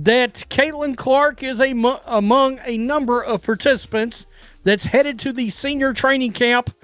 that Caitlin Clark is among a number of participants that's headed to the senior training camp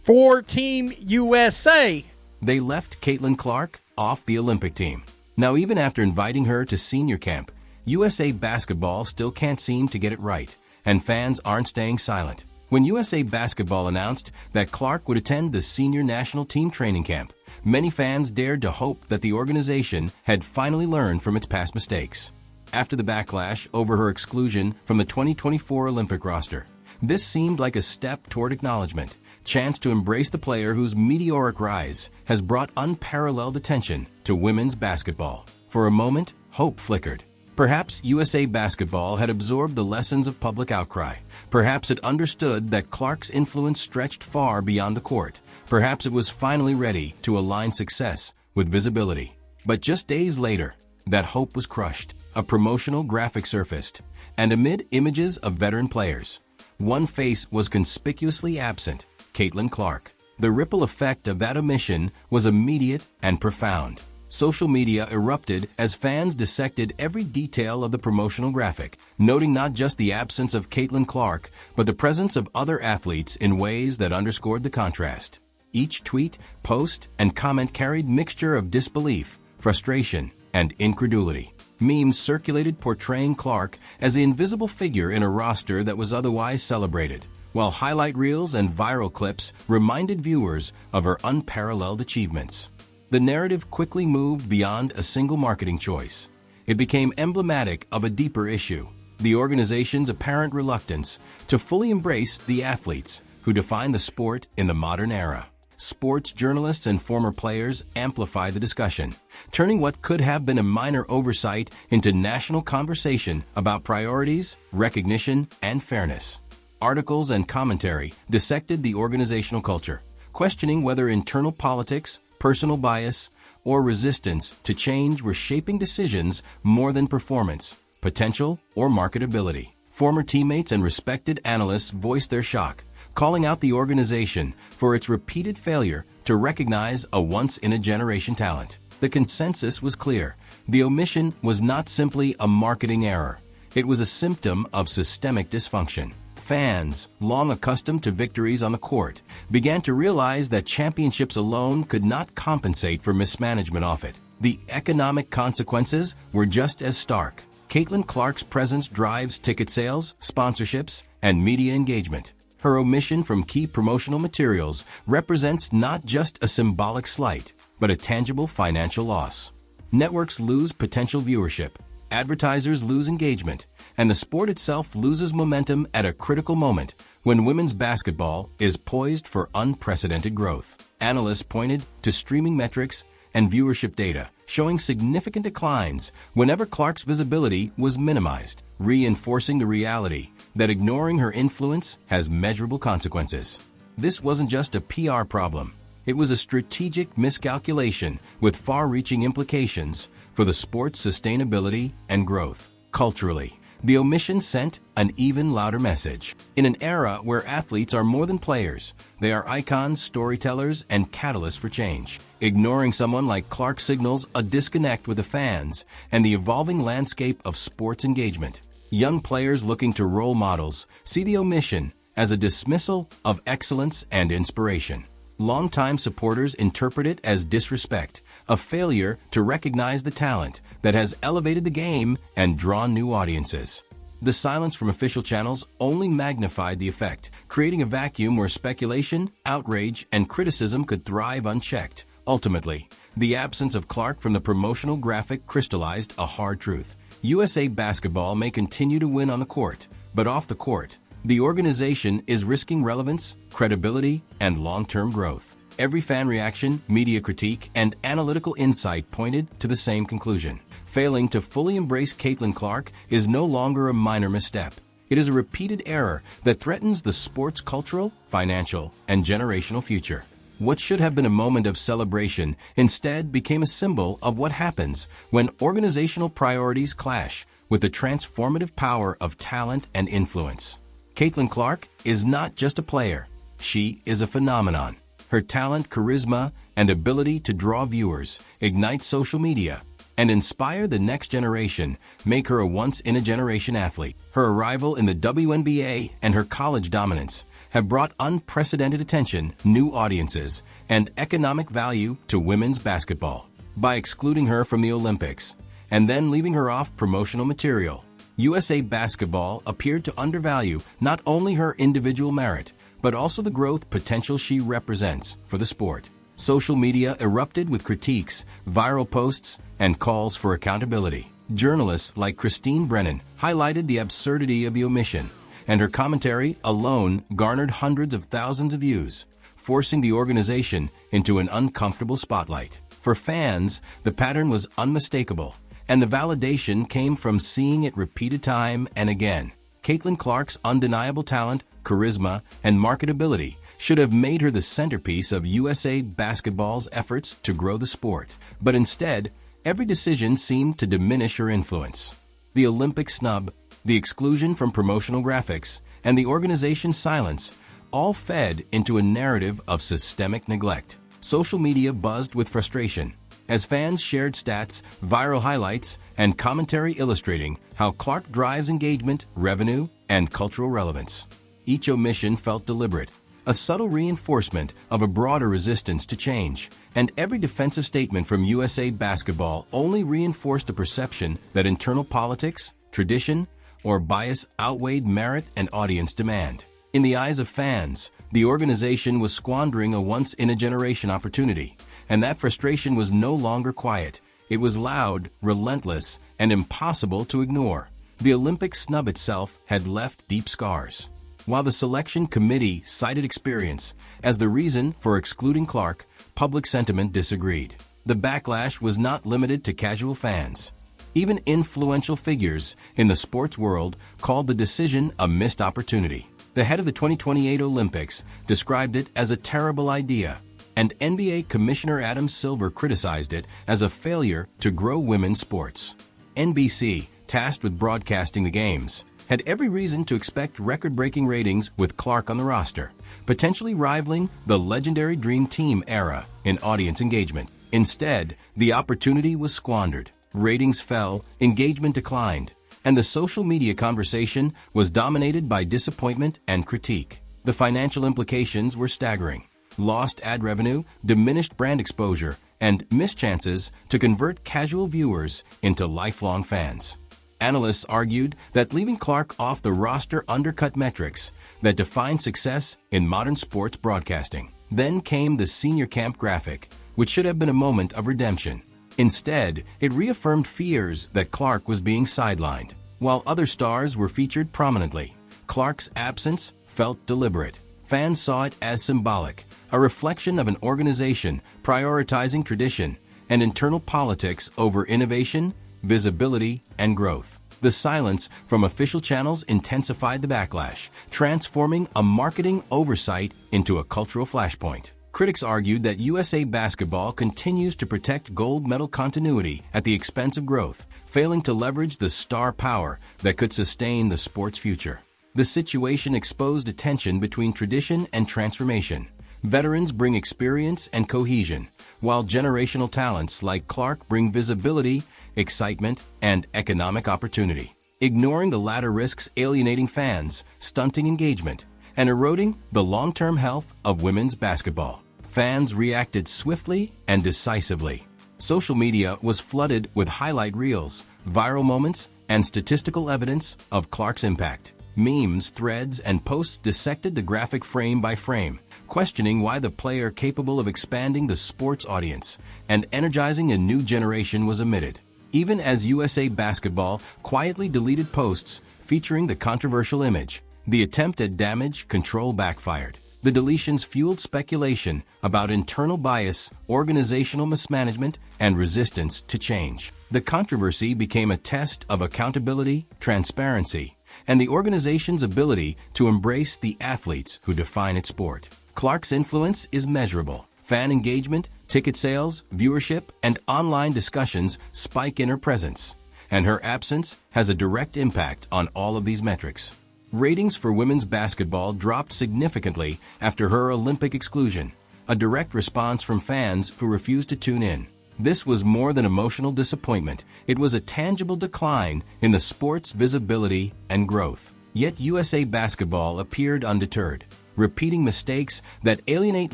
for Team USA. They left Caitlin Clark off the Olympic team. Now, even after inviting her to senior camp, USA Basketball still can't seem to get it right, and fans aren't staying silent. When USA Basketball announced that Clark would attend the senior national team training camp, many fans dared to hope that the organization had finally learned from its past mistakes. After the backlash over her exclusion from the 2024 Olympic roster, this seemed like a step toward acknowledgement, chance to embrace the player whose meteoric rise has brought unparalleled attention to women's basketball. For a moment, hope flickered. Perhaps USA Basketball had absorbed the lessons of public outcry. Perhaps it understood that Clark's influence stretched far beyond the court. Perhaps it was finally ready to align success with visibility. But just days later, that hope was crushed. A promotional graphic surfaced, and amid images of veteran players, one face was conspicuously absent: Caitlin Clark. The ripple effect of that omission was immediate and profound. Social media erupted as fans dissected every detail of the promotional graphic, noting not just the absence of Caitlin Clark, but the presence of other athletes in ways that underscored the contrast. Each tweet, post, and comment carried mixture of disbelief, frustration, and incredulity. Memes circulated portraying Clark as the invisible figure in a roster that was otherwise celebrated, while highlight reels and viral clips reminded viewers of her unparalleled achievements. The narrative quickly moved beyond a single marketing choice. It became emblematic of a deeper issue: the organization's apparent reluctance to fully embrace the athletes who define the sport in the modern era. Sports journalists and former players amplified the discussion, turning what could have been a minor oversight into national conversation about priorities, recognition, and fairness. Articles and commentary dissected the organizational culture, questioning whether internal politics, personal bias, or resistance to change were shaping decisions more than performance, potential, or marketability. Former teammates and respected analysts voiced their shock, calling out the organization for its repeated failure to recognize a once-in-a-generation talent. The consensus was clear: the omission was not simply a marketing error. It was a symptom of systemic dysfunction. Fans, long accustomed to victories on the court, began to realize that championships alone could not compensate for mismanagement off it. The economic consequences were just as stark. Caitlin Clark's presence drives ticket sales, sponsorships, and media engagement. Her omission from key promotional materials represents not just a symbolic slight, but a tangible financial loss. Networks lose potential viewership, advertisers lose engagement, and the sport itself loses momentum at a critical moment when women's basketball is poised for unprecedented growth. Analysts pointed to streaming metrics and viewership data showing significant declines whenever Clark's visibility was minimized, reinforcing the reality that ignoring her influence has measurable consequences. This wasn't just a PR problem. It was a strategic miscalculation with far-reaching implications for the sport's sustainability and growth. Culturally, the omission sent an even louder message. In an era where athletes are more than players, they are icons, storytellers, and catalysts for change. Ignoring someone like Clark signals a disconnect with the fans and the evolving landscape of sports engagement. Young players looking to role models see the omission as a dismissal of excellence and inspiration. Longtime supporters interpret it as disrespect, a failure to recognize the talent that has elevated the game and drawn new audiences. The silence from official channels only magnified the effect, creating a vacuum where speculation, outrage, and criticism could thrive unchecked. Ultimately, the absence of Clark from the promotional graphic crystallized a hard truth. USA Basketball may continue to win on the court, but off the court, the organization is risking relevance, credibility, and long-term growth. Every fan reaction, media critique, and analytical insight pointed to the same conclusion. Failing to fully embrace Caitlin Clark is no longer a minor misstep. It is a repeated error that threatens the sport's cultural, financial, and generational future. What should have been a moment of celebration instead became a symbol of what happens when organizational priorities clash with the transformative power of talent and influence. Caitlin Clark is not just a player. She is a phenomenon. Her talent, charisma, and ability to draw viewers ignite social media, and inspire the next generation, make her a once-in-a-generation athlete. Her arrival in the WNBA and her college dominance have brought unprecedented attention, new audiences, and economic value to women's basketball. By excluding her from the Olympics and then leaving her off promotional material, USA Basketball appeared to undervalue not only her individual merit, but also the growth potential she represents for the sport. Social media erupted with critiques, viral posts, and calls for accountability. Journalists like Christine Brennan highlighted the absurdity of the omission, and her commentary alone garnered hundreds of thousands of views, forcing the organization into an uncomfortable spotlight. For fans, the pattern was unmistakable, and the validation came from seeing it repeated time and again. Caitlin Clark's undeniable talent, charisma, and marketability should have made her the centerpiece of USA Basketball's efforts to grow the sport. But instead, every decision seemed to diminish her influence. The Olympic snub, the exclusion from promotional graphics, and the organization's silence all fed into a narrative of systemic neglect. Social media buzzed with frustration as fans shared stats, viral highlights, and commentary illustrating how Clark drives engagement, revenue, and cultural relevance. Each omission felt deliberate, a subtle reinforcement of a broader resistance to change, and every defensive statement from USA Basketball only reinforced the perception that internal politics, tradition, or bias outweighed merit and audience demand. In the eyes of fans, the organization was squandering a once-in-a-generation opportunity, and that frustration was no longer quiet. It was loud, relentless, and impossible to ignore. The Olympic snub itself had left deep scars. While the selection committee cited experience as the reason for excluding Clark, public sentiment disagreed. The backlash was not limited to casual fans. Even influential figures in the sports world called the decision a missed opportunity. The head of the 2028 Olympics described it as a terrible idea, and NBA Commissioner Adam Silver criticized it as a failure to grow women's sports. NBC, tasked with broadcasting the games, had every reason to expect record-breaking ratings with Clark on the roster, potentially rivaling the legendary Dream Team era in audience engagement. Instead, the opportunity was squandered. Ratings fell, engagement declined, and the social media conversation was dominated by disappointment and critique. The financial implications were staggering. Lost ad revenue, diminished brand exposure, and missed chances to convert casual viewers into lifelong fans. Analysts argued that leaving Clark off the roster undercut metrics that define success in modern sports broadcasting. Then came the senior camp graphic, which should have been a moment of redemption. Instead, it reaffirmed fears that Clark was being sidelined. While other stars were featured prominently, Clark's absence felt deliberate. Fans saw it as symbolic, a reflection of an organization prioritizing tradition and internal politics over innovation, visibility, and growth. The silence from official channels intensified the backlash, transforming a marketing oversight into a cultural flashpoint. Critics argued that USA Basketball continues to protect gold medal continuity at the expense of growth, failing to leverage the star power that could sustain the sport's future. The situation exposed a tension between tradition and transformation. Veterans bring experience and cohesion, while generational talents like Clark bring visibility, excitement, and economic opportunity. Ignoring the latter risks alienating fans, stunting engagement, and eroding the long-term health of women's basketball. Fans reacted swiftly and decisively. Social media was flooded with highlight reels, viral moments, and statistical evidence of Clark's impact. Memes, threads, and posts dissected the graphic frame by frame, questioning why the player capable of expanding the sports audience and energizing a new generation was omitted. Even as USA Basketball quietly deleted posts featuring the controversial image, the attempt at damage control backfired. The deletions fueled speculation about internal bias, organizational mismanagement, and resistance to change. The controversy became a test of accountability, transparency, and the organization's ability to embrace the athletes who define its sport. Clark's influence is measurable. Fan engagement, ticket sales, viewership, and online discussions spike in her presence, and her absence has a direct impact on all of these metrics. Ratings for women's basketball dropped significantly after her Olympic exclusion, a direct response from fans who refused to tune in. This was more than emotional disappointment. It was a tangible decline in the sport's visibility and growth. Yet USA Basketball appeared undeterred, repeating mistakes that alienate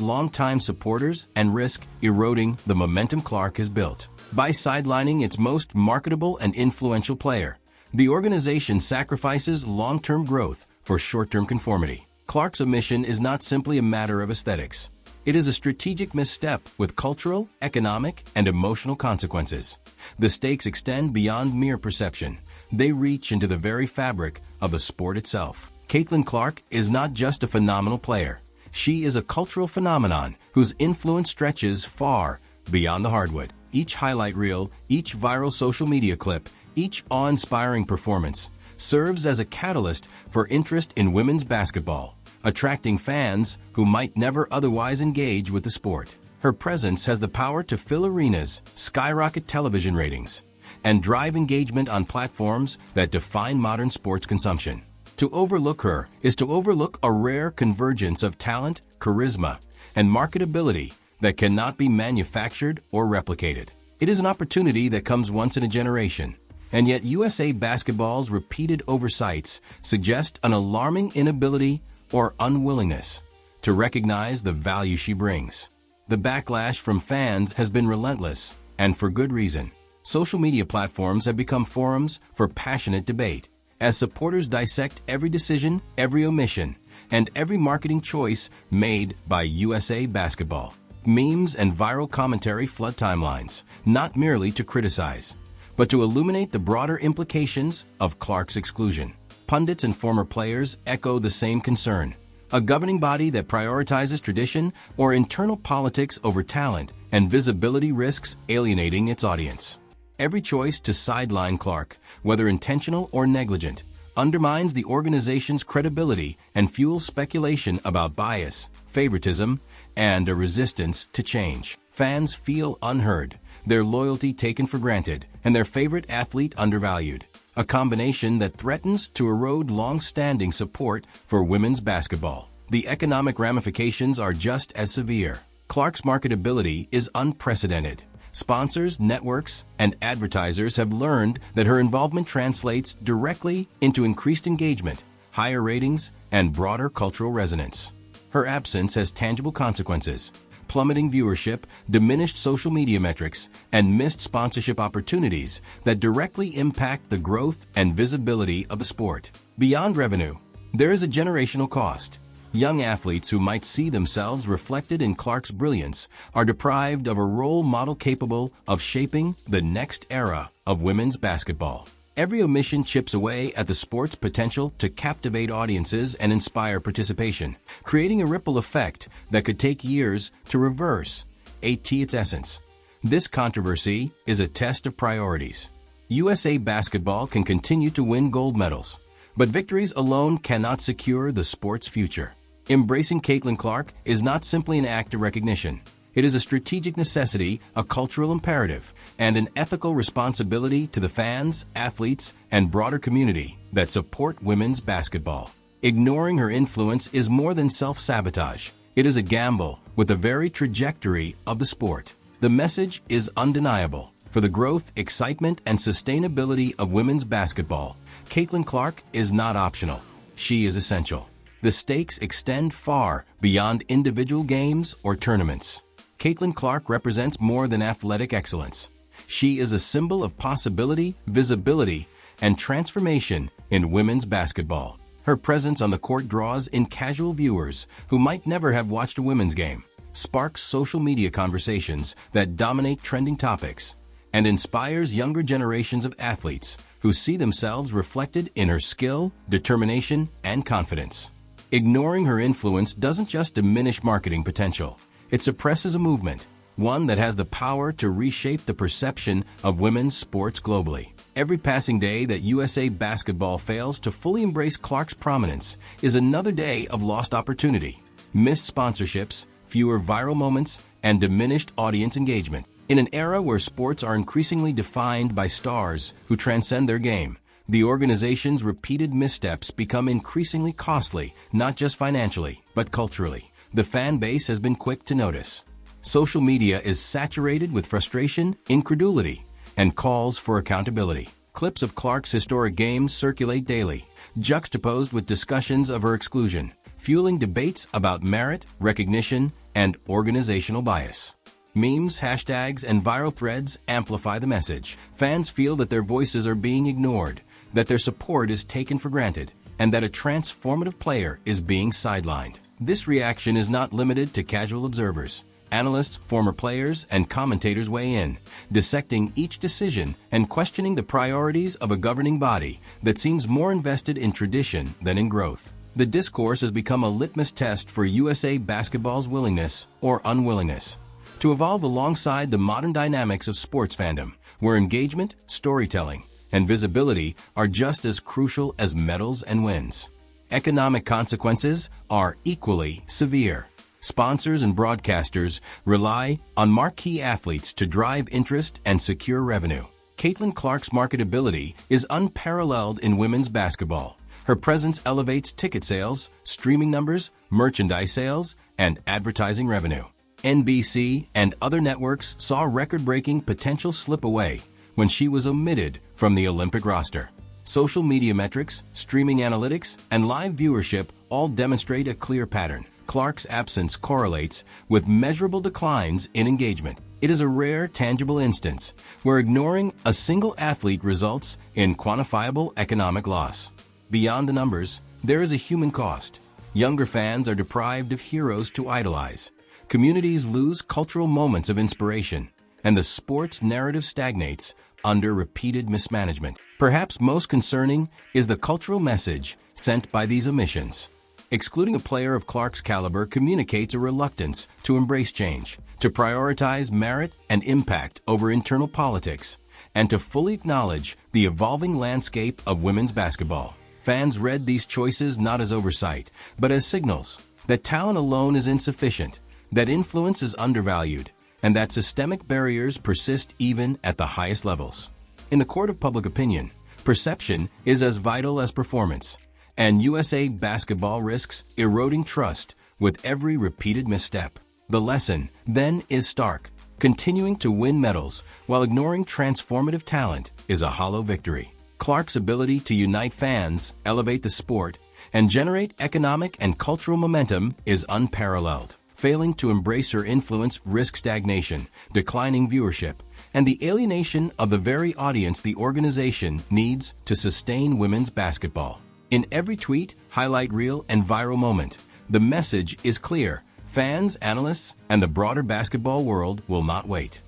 longtime supporters and risk eroding the momentum Clark has built. By sidelining its most marketable and influential player, the organization sacrifices long-term growth for short-term conformity. Clark's omission is not simply a matter of aesthetics. It is a strategic misstep with cultural, economic, and emotional consequences. The stakes extend beyond mere perception. They reach into the very fabric of the sport itself. Caitlin Clark is not just a phenomenal player. She is a cultural phenomenon whose influence stretches far beyond the hardwood. Each highlight reel, each viral social media clip, each awe-inspiring performance serves as a catalyst for interest in women's basketball, attracting fans who might never otherwise engage with the sport. Her presence has the power to fill arenas, skyrocket television ratings, and drive engagement on platforms that define modern sports consumption. To overlook her is to overlook a rare convergence of talent, charisma, and marketability that cannot be manufactured or replicated. It is an opportunity that comes once in a generation, and yet USA Basketball's repeated oversights suggest an alarming inability or unwillingness to recognize the value she brings. The backlash from fans has been relentless, and for good reason. Social media platforms have become forums for passionate debate, as supporters dissect every decision, every omission, and every marketing choice made by USA Basketball. Memes and viral commentary flood timelines, not merely to criticize, but to illuminate the broader implications of Clark's exclusion. Pundits and former players echo the same concern. A governing body that prioritizes tradition or internal politics over talent and visibility risks alienating its audience. Every choice to sideline Clark, whether intentional or negligent, undermines the organization's credibility and fuels speculation about bias, favoritism, and a resistance to change. Fans feel unheard, their loyalty taken for granted, and their favorite athlete undervalued. A combination that threatens to erode long-standing support for women's basketball. The economic ramifications are just as severe. Clark's marketability is unprecedented. Sponsors, networks, and advertisers have learned that her involvement translates directly into increased engagement, higher ratings, and broader cultural resonance. Her absence has tangible consequences: plummeting viewership, diminished social media metrics, and missed sponsorship opportunities that directly impact the growth and visibility of the sport. Beyond revenue, there is a generational cost. Young athletes who might see themselves reflected in Clark's brilliance are deprived of a role model capable of shaping the next era of women's basketball. Every omission chips away at the sport's potential to captivate audiences and inspire participation, creating a ripple effect that could take years to reverse its essence. This controversy is a test of priorities. USA Basketball can continue to win gold medals, but victories alone cannot secure the sport's future. Embracing Caitlin Clark is not simply an act of recognition. It is a strategic necessity, a cultural imperative, and an ethical responsibility to the fans, athletes, and broader community that support women's basketball. Ignoring her influence is more than self-sabotage. It is a gamble with the very trajectory of the sport. The message is undeniable. For the growth, excitement, and sustainability of women's basketball, Caitlin Clark is not optional. She is essential. The stakes extend far beyond individual games or tournaments. Caitlin Clark represents more than athletic excellence. She is a symbol of possibility, visibility, and transformation in women's basketball. Her presence on the court draws in casual viewers who might never have watched a women's game, sparks social media conversations that dominate trending topics, and inspires younger generations of athletes who see themselves reflected in her skill, determination, and confidence. Ignoring her influence doesn't just diminish marketing potential. It suppresses a movement, one that has the power to reshape the perception of women's sports globally. Every passing day that USA Basketball fails to fully embrace Clark's prominence is another day of lost opportunity, missed sponsorships, fewer viral moments, and diminished audience engagement. In an era where sports are increasingly defined by stars who transcend their game, the organization's repeated missteps become increasingly costly, not just financially, but culturally. The fan base has been quick to notice. Social media is saturated with frustration, incredulity, and calls for accountability. Clips of Clark's historic games circulate daily, juxtaposed with discussions of her exclusion, fueling debates about merit, recognition, and organizational bias. Memes, hashtags, and viral threads amplify the message. Fans feel that their voices are being ignored, that their support is taken for granted, and that a transformative player is being sidelined. This reaction is not limited to casual observers. Analysts, former players, and commentators weigh in, dissecting each decision and questioning the priorities of a governing body that seems more invested in tradition than in growth. The discourse has become a litmus test for USA basketball's willingness or unwillingness to evolve alongside the modern dynamics of sports fandom, where engagement, storytelling, and visibility are just as crucial as medals and wins. Economic consequences are equally severe. Sponsors and broadcasters rely on marquee athletes to drive interest and secure revenue. Caitlin Clark's marketability is unparalleled in women's basketball. Her presence elevates ticket sales, streaming numbers, merchandise sales, and advertising revenue. NBC and other networks saw record-breaking potential slip away when she was omitted from the Olympic roster. Social media metrics, streaming analytics, and live viewership all demonstrate a clear pattern. Clark's absence correlates with measurable declines in engagement. It is a rare, tangible instance where ignoring a single athlete results in quantifiable economic loss. Beyond the numbers, there is a human cost. Younger fans are deprived of heroes to idolize. Communities lose cultural moments of inspiration, and the sports narrative stagnates under repeated mismanagement. Perhaps most concerning is the cultural message sent by these omissions. Excluding a player of Clark's caliber communicates a reluctance to embrace change, to prioritize merit and impact over internal politics, and to fully acknowledge the evolving landscape of women's basketball. Fans read these choices not as oversight, but as signals that talent alone is insufficient, that influence is undervalued, and that systemic barriers persist even at the highest levels. In the court of public opinion, perception is as vital as performance, and USA basketball risks eroding trust with every repeated misstep. The lesson, then, is stark. Continuing to win medals while ignoring transformative talent is a hollow victory. Clark's ability to unite fans, elevate the sport, and generate economic and cultural momentum is unparalleled. Failing to embrace her influence risks stagnation, declining viewership, and the alienation of the very audience the organization needs to sustain women's basketball. In every tweet, highlight reel, and viral moment, the message is clear. Fans, analysts, and the broader basketball world will not wait.